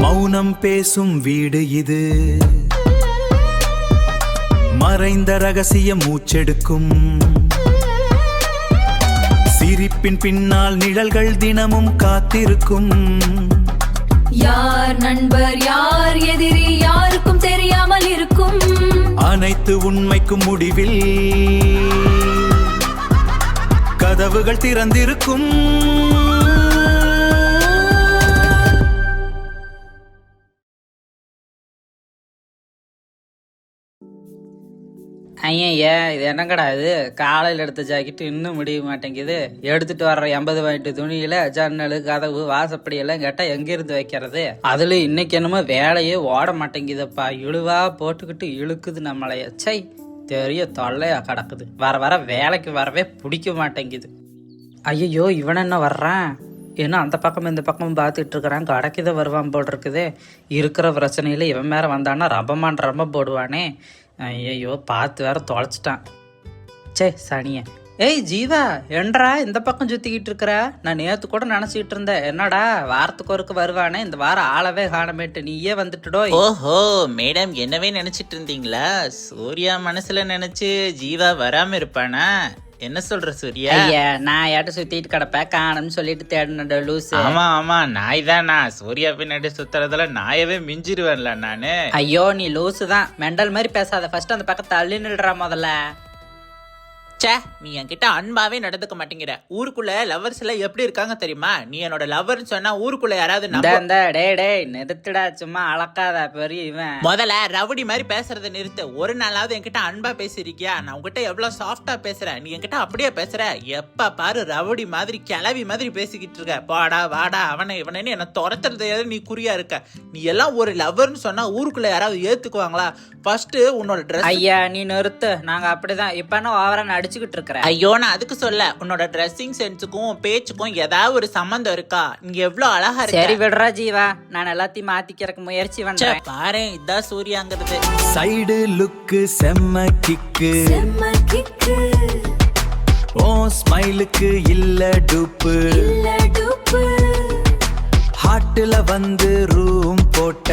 மௌனம் பேசும் வீடு இது, மறைந்த ரகசிய மூச்செடுக்கும். சிரிப்பின் பின்னால் நிழல்கள் தினமும் காத்திருக்கும். யார் நண்பர் யார் எதிரி யாருக்கும் தெரியாமல் இருக்கும். அனைத்து உண்மைக்கும் முடிவில் கதவுகள் திறந்திருக்கும். ஐயா இது என்னங்கடா இது? காலையில் எடுத்த ஜாக்கெட்டு இன்னும் முடிய மாட்டேங்குது. எடுத்துட்டு வர்ற 80 பாயிண்ட் துணியில ஜன்னல் கதவு வாசப்படி எல்லாம் கேட்டால் எங்கிருந்து வைக்கிறது? அதுல இன்னைக்கு என்னமோ வேலையே ஓட மாட்டேங்குதுப்பா. இழுவா போட்டுக்கிட்டு இழுக்குது நம்மளைய. சை, தெரிய தொல்லையா கிடக்குது. வர வர வேலைக்கு வரவே பிடிக்க மாட்டேங்குது. ஐயோ, இவன் என்ன வர்றான்? ஏன்னா அந்த பக்கம் இந்த பக்கம் பார்த்துட்டு இருக்கிறான். கடைக்குத வருவான் போல் இருக்குது. இருக்கிற பிரச்சனையில் இவன் மேலே வந்தான்னா ரொம்ப போடுவானே. ஐயோ, பார்த்து வேற தொலைச்சிட்டான். சே சனிய. ஏய் ஜீவா, என்றா இந்த பக்கம் சுற்றிக்கிட்டு இருக்கிற? நான் நேற்று கூட நினச்சிக்கிட்டு இருந்தேன். என்னடா வாரத்துக்கு ஒருக்கு வருவானே, இந்த வாரம் ஆளவே காணமேட்டு நீயே வந்துட்டுடோ. ஓஹோ மேடம், என்னவே நினைச்சிட்டு இருந்தீங்களா? சூர்யா மனசுல நினைச்சு ஜீவா வராம இருப்பானா? என்ன சொல்ற சூர்யா? ஐயா, நான் யாட்ட சுத்திட்டு கிடப்பேன், காணும்னு சொல்லிட்டு தேடின லூசு. ஆமா நாய் தான். நான் சூர்யா பின்னாடி சுத்துறதுல நாயவே மிஞ்சிருவேன்ல நானு. ஐயோ, நீ லூசு தான். மெண்டல் மாதிரி பேசாத. ஃபர்ஸ்ட் அந்த பக்கம் தள்ளி நில்றா முதல்ல. சே, நீ என்கிட்ட அன்பாவே நடந்துக்க மாட்டேங்கிற. ஊருக்குள்ள லவர்ஸ் எல்லாம் எப்படி இருக்காங்க தெரியுமா? நீ என்னோட லவர்னு சொன்னா ஊருக்குள்ள யாராவது டேய் நிறுத்துடா, சும்மா அளக்காத பெரிய இவன். முதல்ல ரவுடி மாதிரி பேசுறத நிறுத்து. ஒரு நாளாவது என்கிட்ட அன்பா பேசிருக்கியா? நான் உங்ககிட்ட எவ்வளவு சாஃப்டா பேசுறேன், நீ என்கிட்ட அப்படியே பேசுற. எப்ப பாரு ரவுடி மாதிரி கிளவி மாதிரி பேசிக்கிட்டு இருக்க. பாடா வாடா அவனை இவனு என்ன துரத்துறது நீ குறியா இருக்க. நீ எல்லாம் ஒரு லவர்னு சொன்னா ஊருக்குள்ள யாராவது ஏத்துக்குவாங்களா? ஃபர்ஸ்ட் உன்னோட ட்ரெஸ். ஐயா நீ நிறுத்து. நாங்க அப்படிதான். இப்ப என்ன ஓவரா நடிச்சுக்கிட்டு இருக்கிற? ஐயோ, நான் அதுக்கு சொல்ல. உன்னோட ட்ரெஸ்ஸிங் சென்ஸுக்கும் பேச்சுக்கும் ஏதாவது ஒரு சம்பந்தம் இருக்கா? நீங்க எவ்வளவு அழகா இருக்கு. சரி விடுறா ஜீவா, நான் எல்லாத்தையும் மாத்திக்கிறக்கு முயற்சி பண்றேன். பாரு, இதான் சூர்யாங்கிறது. சைடு லுக்கு செம்ம கிக்கு, ஓ ஸ்மைலுக்கு இல்ல டூப்பு, ஹாட்டுல வந்து ரூம் போட்ட.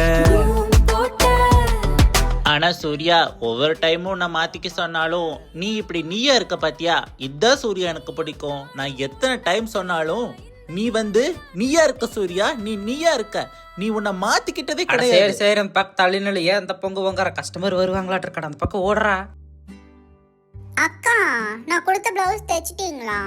ஆனா சூர்யா, ஒவ்வொரு டைமும் உன்னை மாத்திக்க சொன்னாலும் நீ இப்படி நீயா இருக்க பாத்தியா? இதான் சூர்யா எனக்கு பிடிக்கும். நான் எத்தனை டைம் சொன்னாலும் நீ வந்து நீயா இருக்க சூர்யா. நீ நீயா இருக்க. நீ உன்னை மாத்திக்கிட்டதே கிடையாது. சரி அந்த பக்கம் தள்ளி நிலை. ஏன் அந்த பொங்கு பொங்குற கஸ்டமர் வருவாங்களாட்டு இருக்கா? அந்த பக்கம் ஓடுறா. அக்கா, நான் கொடுத்த பிளவுஸ் தைச்சிட்டீங்களா?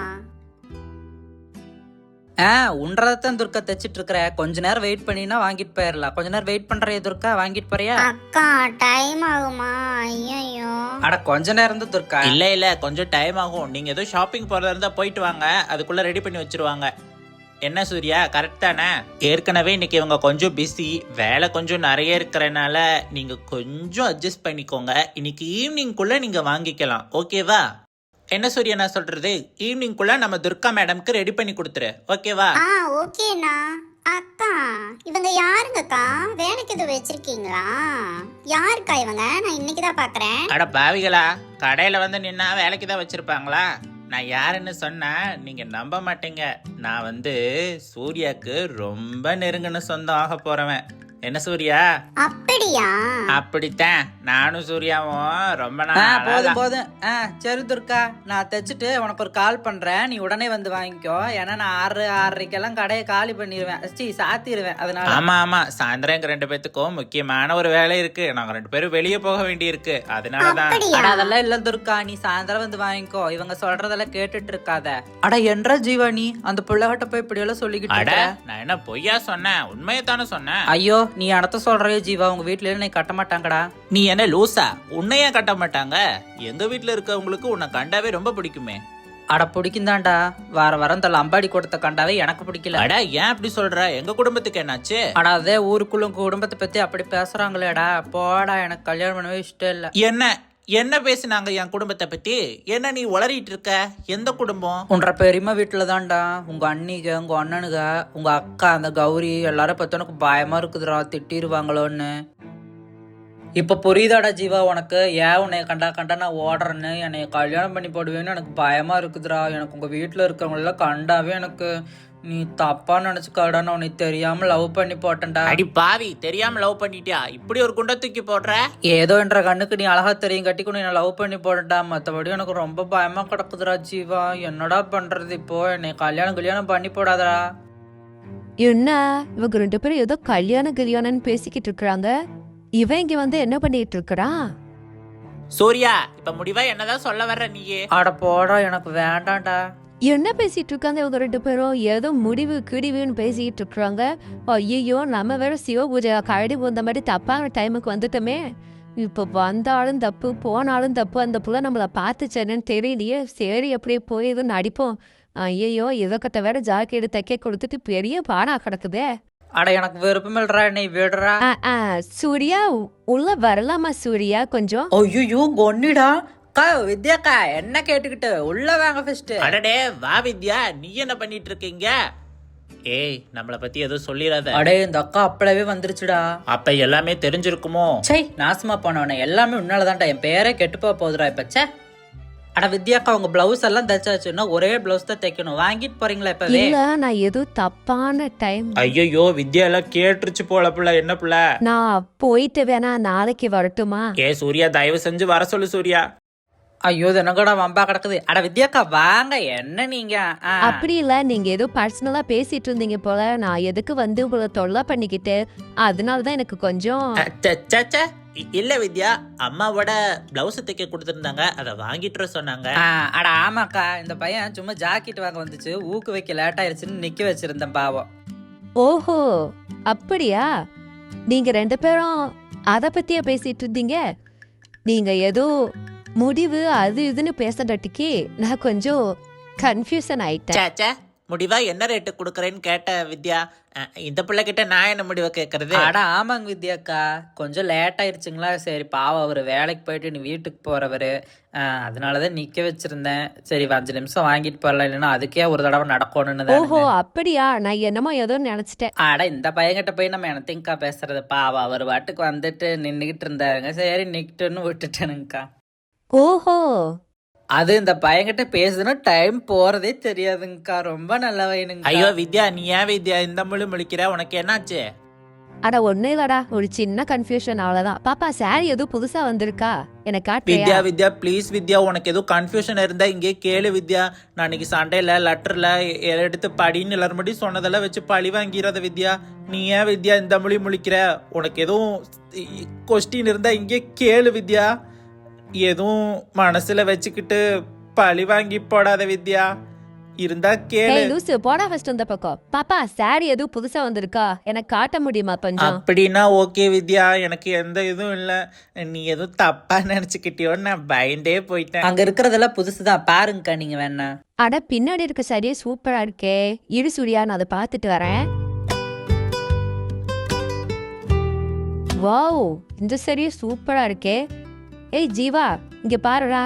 உன்றதான் துர்க்கா தைச்சிட்டு இருக்கிற. கொஞ்ச நேரம் வெயிட் பண்ணினா வாங்கிட்டு போயிடலாம். கொஞ்ச நேரம் வெயிட் பண்றியா துர்க்கா? வாங்கிட்டு போறியா? அக்கா, டைம் ஆகுமா? ஐயோ. அட கொஞ்ச நேரம் தான் துர்க்கா. இல்ல கொஞ்சம் டைம் ஆகும். நீங்க ஏதோ ஷாப்பிங் போறதா இருந்தா போயிட்டு வாங்க, அதுக்குள்ள ரெடி பண்ணி வச்சிருவாங்க. என்ன சூர்யா, கரெக்ட் தானே? ஏற்கனவே இன்னைக்கு இவங்க கொஞ்சம் பிஸி, வேலை கொஞ்சம் நிறைய இருக்கிறனால நீங்க கொஞ்சம் அட்ஜஸ்ட் பண்ணிக்கோங்க. இன்னைக்கு ஈவினிங்குள்ள நீங்க வாங்கிக்கலாம், ஓகேவா? என்ன சூர்யா நான் சொல்றது, ஈவினிங்குள்ள நம்ம துர்கா மேடம்க்கு ரெடி பண்ணி கொடுத்துரு, ஓகேவா? ஓகேண்ணா. அக்கா, இவங்க யாருங்கக்கா? வேலைக்கு எதுவும் வச்சிருக்கீங்களா? யாருக்கா இவங்க? நான் இன்னைக்கு தான் பாக்குறேன். அட பாவிகளா, கடையில வந்து நின்னா வேலைக்கு தான் வச்சிருப்பாங்களா? நான் யாருன்னு சொன்னா நீங்க நம்ப மாட்டீங்க. நான் வந்து சூர்யாக்கு ரொம்ப நெருங்கின சொந்தம் ஆக போறவன். என்ன சூர்யா? அப்படியா? அப்படித்தான். நானும் சூர்யாவும் ரொம்ப நாள். போதும். சரி துர்கா, நான் தைச்சிட்டு உனக்கு ஒரு கால் பண்றேன். நீ உடனே வந்து வாங்கிக்கோ. ஏன்னா நான் 6:30 கடையை காலி பண்ணிடுவேன், சாத்திடுவேன். அதனால ஆமா சாயந்தரம் எங்க 2 பேத்துக்கும் முக்கியமான ஒரு வேலை இருக்கு. நாங்க 2 பேரும் வெளியே போக வேண்டி இருக்கு, அதனாலதான். அதெல்லாம் இல்ல துர்கா, நீ சாயந்தரம் வந்து வாங்கிக்கோ. இவங்க சொல்றதெல்லாம் கேட்டுட்டு இருக்காத. அட என்ற ஜீவா, நீ அந்த பிள்ளைகிட்ட போய் இப்படி எல்லாம் சொல்லிக்கிட்டு. நான் என்ன பொய்யா சொன்னேன்? உண்மையத்தானே சொன்னேன். ஐயோ, நீ அனத்த சொல்றியோ ஜீவா? உங்க வீட்டுல நீ கட்ட மாட்டாங்கடா. நீ என்ன லூசா? உன்னையா கட்ட மாட்டாங்க? எங்க வீட்டுல இருக்கவங்களுக்கு உன்னை கண்டாவே ரொம்ப பிடிக்குமே. அட பிடிக்கும் தான்டா. வாரம் இந்த லம்பாடி கொடுத்த கண்டாவே எனக்கு பிடிக்கல. அட ஏன் அப்படி சொல்ற? எங்க குடும்பத்துக்கு என்னாச்சு? அட அதே ஊருக்குள்ள குடும்பத்தை பத்தி அப்படி பேசுறாங்களேடா. போடா, எனக்கு கல்யாணம் பண்ணவே இஷ்டம் இல்ல. என்ன பேசினாங்க என் குடும்பத்தை பத்தி? என்ன நீ உளறிட்டு இருக்க? எந்த குடும்பம்? உன்ற பெரியம்மா வீட்டுல தான்டா. உங்க அண்ணிக, உங்க அண்ணனுக, உங்க அக்கா, அந்த கௌரி எல்லாரும் பத்தி எனக்கு பயமா இருக்குதுடா. திட்டிருவாங்களோன்னு. இப்ப புரியுதாடா ஜீவா உனக்கு? ஏன் உன்னை கண்டா நான் ஓடுறேன்னு, என்னை கல்யாணம் பண்ணி போடுவேன்னு எனக்கு பயமா இருக்குதுடா. எனக்கு உங்க வீட்டுல இருக்கிறவங்க எல்லாம் கண்டாவே எனக்கு நீ தப்பா நினைச்சுக்காடா, நான் உனக்கு தெரியாம லவ் பண்ணி போட்டேன்டா. அடி பாவி, தெரியாம லவ் பண்ணிட்டியா? இப்படி ஒரு குண்டை தூக்கி போடுற. ஏதோ என்ற கண்ணுக்கு நீ அழகா தெரியும் கட்டி கூட நான் லவ் பண்ணி போட்டேன்டா. மற்றபடி எனக்கு ரொம்ப பயமா கிடக்குதுடா ஜீவா. என்னடா பண்றது இப்போ? என்னை கல்யாணம் பண்ணி போடாதடா. என்ன இவங்க 2 பேரும் ஏதோ கல்யாணம்னு பேசிக்கிட்டு இருக்கிறாங்க. இவன் இங்க வந்து என்ன பண்ணிட்டு இருக்கிறான்? சூர்யா, இப்ப முடிவா என்னதான் சொல்ல வர்ற நீயே? அட போடா, எனக்கு வேண்டாம்டா. என்ன பேசிட்டு இருக்காங்க இவங்க 2 பேரும்? ஏதோ முடிவு கிடிவுன்னு பேசிக்கிட்டு இருக்கிறாங்க. ஐயோ, நம்ம வேற சிவ பூஜை கரடி போந்த மாதிரி தப்பான டைமுக்கு வந்துட்டோமே. இப்போ வந்தாலும் தப்பு, போனாலும் தப்பு. அந்த புள்ள நம்மளை பார்த்துச்சேன்னு தெரியலையே. சரி, அப்படியே போய் எதுவும் நடிப்போம். ஐயோ, இதற்கிட்ட வேற ஜாக்கெட்டு தைக்க கொடுத்துட்டு பெரிய பானா கிடக்குதே. அட எனக்கு விருப்பமில்றா, நீ விடுறா. சூர்யா, உள்ள வரலாமா சூர்யா கொஞ்சம்? ஐயோ கொன்னிடா. வித்யாக்கா என்ன கேட்டுக்கிட்டு உள்ள வாங்க ஃபர்ஸ்ட். அடடே வா வித்யா, நீ என்ன பண்ணிட்டு இருக்கீங்க? ஏய், நம்மளை பத்தி எதுவும் சொல்லிடாத. அடே, இந்த அக்கா அப்பளவே வந்துருச்சுடா. அப்ப எல்லாமே தெரிஞ்சிருக்குமோ? சை, நாசமா போனவன. எல்லாமே உன்னாலதான்டா. என் பேரே கெட்டுப்போ போகுதுடா இப்ப. சே. அட வித்யாக்கா, உங்க பிளவுஸ் எல்லாம் தைச்சாச்சுன்னா ஒரே பிளவுஸ் தான் தைக்கணும். வாங்கிட்டு போறீங்களா இப்பவே? இல்ல, நான் ஏதோ தப்பான டைம். ஐயோ, வித்யா எல்லாம் கேட்டுருச்சு போல. பிள்ளை என்ன பிள்ளை? நான் போயிட்டு வேணா நாளைக்கு வரட்டுமா? ஏ சூர்யா, தயவு செஞ்சு வர சொல்லு சூர்யா. ஐயோ, என்னங்கடா வம்பா கிடக்குது. அட வித்யாக்கா வாங்க. என்ன நீங்க? அப்படி இல்ல, நீங்க ஏதோ பர்சனலா பேசிட்டு இருந்தீங்க போல. நான் எதுக்கு வந்து உங்களை தொல்லை பண்ணிக்கிட்டு, அதனாலதான் எனக்கு கொஞ்சம். இல்ல வித்யா, அம்மாவோட பிளவுஸ் தைக்க கொடுத்துருந்தாங்க, அதை வாங்கிட்டு சொன்னாங்க. அட ஆமாக்கா, இந்த பையன் சும்மா ஜாக்கெட் வாங்க வந்துச்சு, ஊக்கு வைக்க லேட் ஆயிடுச்சுன்னு நிக்க வச்சிருந்தேன் பாவம். ஓஹோ, அப்படியா? நீங்க 2 பேரும் அத பத்தியா பேசிட்டு இருந்தீங்க? நீங்க ஏதோ முடிவு அது இதுன்னு பேசுறதுக்கு நான் கொஞ்சம் கன்ஃபியூஷன் ஆயிட்டேன். முடிவா என்ன ரேட்டு கொடுக்கறேன்னு கேட்ட வித்யா. இந்த பிள்ளை கிட்ட நான் என்ன முடிவை கேட்கறது? அட ஆமாங்க வித்யாக்கா, கொஞ்சம் லேட் ஆயிடுச்சுங்களா. சரி பாவம், அவர் வேலைக்கு போயிட்டு நீ வீட்டுக்கு போறவரு, அதனாலதான் நிக்க வச்சிருந்தேன். சரி 5 நிமிஷம் வாங்கிட்டு போறலாம், இல்லைன்னா அதுக்கே ஒரு தடவை நடக்கணும்னு. ஓஹோ, அப்படியா? நான் என்னமோ ஏதோ நினைச்சிட்டேன். அட இந்த பையன்கிட்ட போய் நம்ம என்னத்தைங்கக்கா பேசுறது? பாவம், அவர் வாட்டுக்கு வந்துட்டு நின்னுகிட்டு இருந்தாருங்க. சரி நிக்கிட்டுன்னு விட்டுட்டேனுங்கக்கா. ஓஹோ, அது இந்த பையன்கிட்ட பேசுனா டைம் போறதே தெரியாதுங்கக்கா. ரொம்ப நல்ல பையனுங்க. ஐயோ வித்யா, நீ ஏன் வித்யா இந்த முழிக்கிற? உனக்கு என்னாச்சு? அட ஒண்ணு இல்லடா, ஒரு சின்ன கன்ஃபியூஷன், அவ்வளவுதான். பாப்பா, சாரி எதுவும் புதுசா வந்திருக்கா? எனக்கு வித்யா வித்யா ப்ளீஸ் வித்யா, உனக்கு எதுவும் கன்ஃபியூஷன் இருந்தா இங்கே கேளு வித்யா. நான் இன்னைக்கு சண்டேல லெட்டர்ல எடுத்து படின்னு எல்லாரும் முடி சொன்னதெல்லாம் வச்சு பழி வாங்கிறத வித்யா. நீ ஏன் வித்யா இந்த முழிக்கிற? உனக்கு எதுவும் கொஸ்டின் இருந்தா இங்கே கேளு வித்யா. எதுவும் மனசுல வச்சுக்கிட்டு பழி வாங்கி போடாத வித்யா. இருந்தா கேளு. லூசு, போடா ஃபர்ஸ்ட் இந்த பக்கம். பாப்பா, சாரி எதுவும் புதுசா வந்திருக்கா? எனக்கு காட்ட முடியுமா கொஞ்சம்? அப்படின்னா ஓகே வித்யா, எனக்கு எந்த இதுவும் இல்ல. நீ எதுவும் தப்பா நினைச்சுக்கிட்டியோன்னு நான் பயந்தே போயிட்டேன். அங்க இருக்கிறதெல்லாம் புதுசுதான், பாருங்கக்கா நீங்க வேணா. அட, பின்னாடி இருக்க சரியே சூப்பரா இருக்கே. இரு சூர்யா, நான் அதை பார்த்துட்டு வரேன். வாவ், இந்த சரியே சூப்பரா இருக்கே. ஏய் ஜீவா, இங்க பாருடா,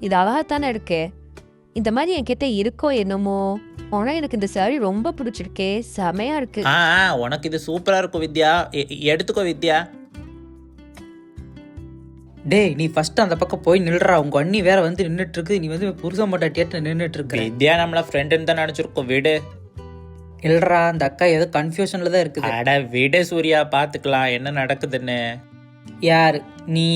இது அழகாத்தானே இருக்கு. இந்த மாதிரி என்கிட்ட இருக்கோ என்னமோ. ஆனா எனக்கு இந்த சாரி ரொம்ப பிடிச்சிருக்கே, செமையா இருக்கு. உனக்கு இது சூப்பரா இருக்கும் வித்யா, எடுத்துக்கோ வித்யா. டேய், நீ ஃபர்ஸ்ட் அந்த பக்கம் போய் நில்றா. உங்க அண்ணி வேற வந்து நின்னுட்டு இருக்கு, நீ வந்து புருஷ மாட்டாட்டியாட்டு நின்னுட்டு இருக்க. வித்யா நம்மள ஃப்ரெண்டுன்னு தான் நினைச்சிருக்கோம், விடு. இல்லடா, அந்த அக்கா ஏதோ கன்ஃபியூஷன்ல தான் இருக்குது. அட விடு சூர்யா, பாத்துக்கலாம் என்ன நடக்குதுன்னு. யாரு நீ?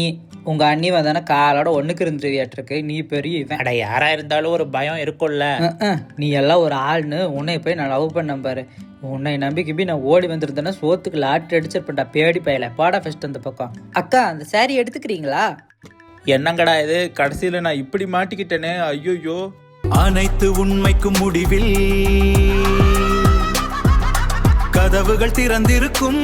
உங்க அண்ணி வந்தானே காலோட ஒண்ணுக்கு இருந்துருவியாட்டிருக்கு. நீ பெரிய இவன். அட யாரா இருந்தாலும் ஒரு பயம் இருக்கும்ல. நீ எல்லாம் ஒரு ஆள்னு உன்னை போய் நான் லவ் பண்ண பாரு. உன்னை நம்பிக்கை நான் ஓடி வந்திருந்தேன்னா சோத்துக்கு லாட்டு அடிச்சிருப்பேன்டா பேடி பையல. பாடா ஃபர்ஸ்ட் அந்த பக்கம். அக்கா, அந்த சாரி எடுத்துக்கிறீங்களா? என்னங்கடா இது, கடைசியில நான் இப்படி மாட்டிக்கிட்டேனே. ஐயோ, அனைத்து உண்மைக்கும் முடிவில் கதவுகள் திறந்திருக்கும்.